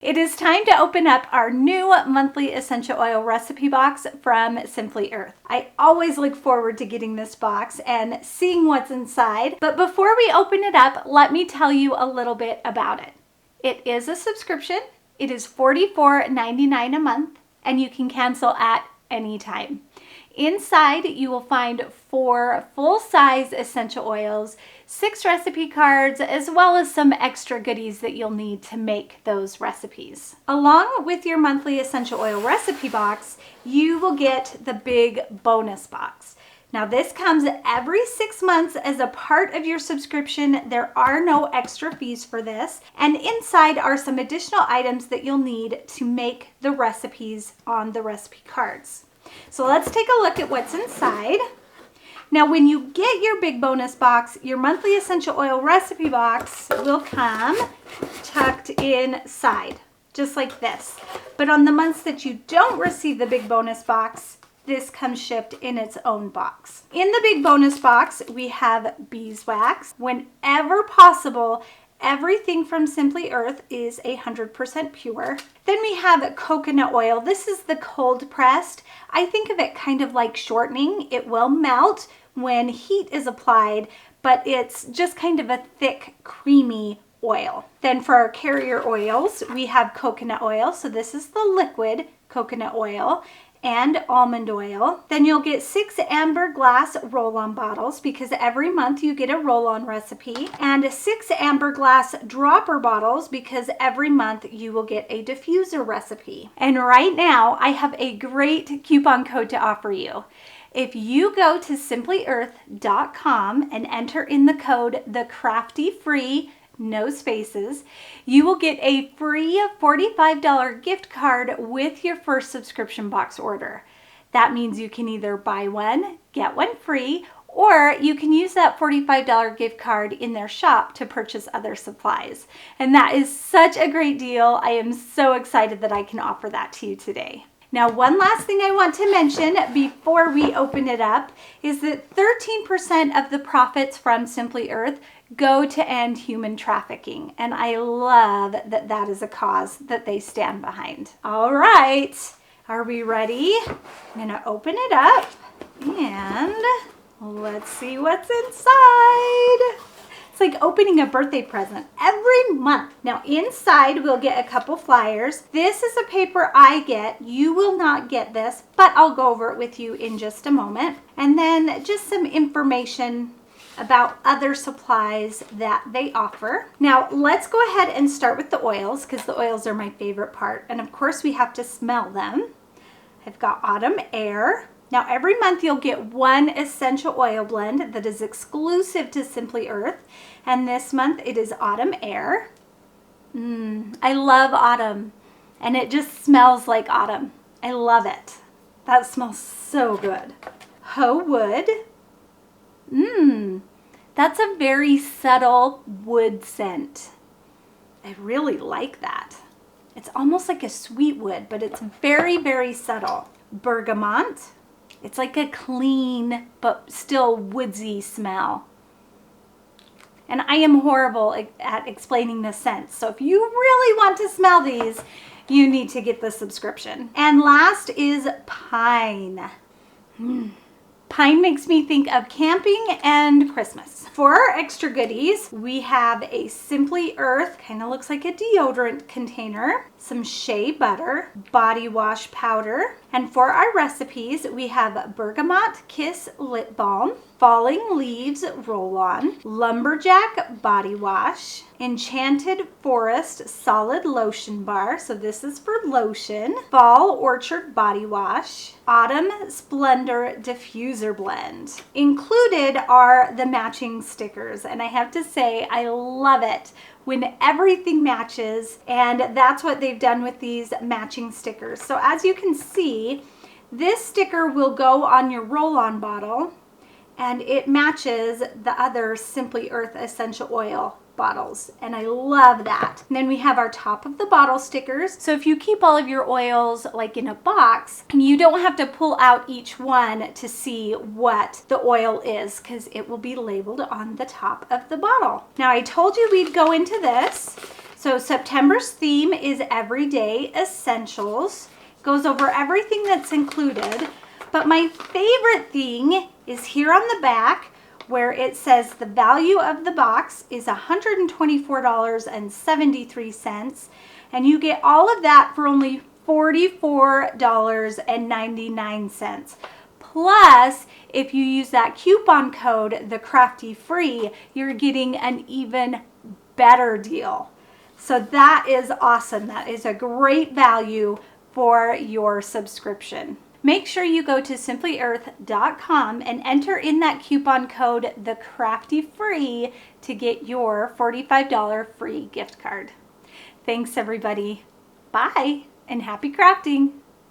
It is time to open up our new monthly essential oil recipe box from Simply Earth. I always look forward to getting this box and seeing what's inside. But before we open it up, let me tell you a little bit about it. It is a subscription. It is $44.99 a month, and you can cancel at any time. Inside, you will find 4 full-size essential oils, 6 recipe cards, as well as some extra goodies that you'll need to make those recipes. Along with your monthly essential oil recipe box, you will get the big bonus box. Now, this comes every 6 months as a part of your subscription. There are no extra fees for this. And inside are some additional items that you'll need to make the recipes on the recipe cards. So let's take a look at what's inside. Now, when you get your big bonus box, your monthly essential oil recipe box will come tucked inside, just like this. But on the months that you don't receive the big bonus box, this comes shipped in its own box. In the big bonus box, we have beeswax. Whenever possible, everything from Simply Earth is 100% pure. Then we have coconut oil. This is the cold pressed. I think of it kind of like shortening. It will melt when heat is applied, but it's just kind of a thick, creamy oil. Then for our carrier oils, we have coconut oil. So this is the liquid coconut oil and almond oil. Then you'll get 6 amber glass roll-on bottles because every month you get a roll-on recipe, and 6 amber glass dropper bottles because every month you will get a diffuser recipe. And right now I have a great coupon code to offer you. If you go to simplyearth.com and enter in the code TheCraftyFree, no spaces, you will get a free $45 gift card with your first subscription box order. That means you can either buy one, get one free, or you can use that $45 gift card in their shop to purchase other supplies. And that is such a great deal. I am so excited that I can offer that to you today. Now, one last thing I want to mention before we open it up is that 13% of the profits from Simply Earth go to end human trafficking. And I love that that is a cause that they stand behind. All right, are we ready? I'm gonna open it up and let's see what's inside. It's like opening a birthday present every month. Now inside we'll get a couple flyers. This is a paper I get. You will not get this, but I'll go over it with you in just a moment. And then just some information about other supplies that they offer. Now let's go ahead and start with the oils because the oils are my favorite part. And of course we have to smell them. I've got Autumn Air. Now every month you'll get one essential oil blend that is exclusive to Simply Earth. And this month it is Autumn Air. I love autumn and it just smells like autumn. I love it. That smells so good. Hoe Wood. That's a very subtle wood scent. I really like that. It's almost like a sweet wood, but it's very, very subtle. Bergamot. It's like a clean, but still woodsy smell. And I am horrible at explaining the scents. So if you really want to smell these, you need to get the subscription. And last is pine. Pine makes me think of camping and Christmas. For our extra goodies, we have a Simply Earth, kind of looks like a deodorant container, some shea butter, body wash powder, and for our recipes, we have Bergamot Kiss Lip Balm, Falling Leaves Roll-On, Lumberjack Body Wash, Enchanted Forest Solid Lotion Bar, so this is for lotion, Fall Orchard Body Wash, Autumn Splendor Diffuser Blend. Included are the matching stickers, and I have to say I love it when everything matches, and that's what they've done with these matching stickers. So as you can see, this sticker will go on your roll-on bottle and it matches the other Simply Earth essential oil bottles, and I love that. And then we have our top of the bottle stickers. So if you keep all of your oils like in a box, you don't have to pull out each one to see what the oil is because it will be labeled on the top of the bottle. Now I told you we'd go into this. So September's theme is Everyday Essentials. Goes over everything that's included. But my favorite thing is here on the back where it says the value of the box is $124.73. And you get all of that for only $44.99. Plus, if you use that coupon code, the Crafty Free, you're getting an even better deal. So that is awesome. That is a great value for your subscription. Make sure you go to simplyearth.com and enter in that coupon code, the Crafty Free, to get your $45 free gift card. Thanks everybody. Bye and happy crafting.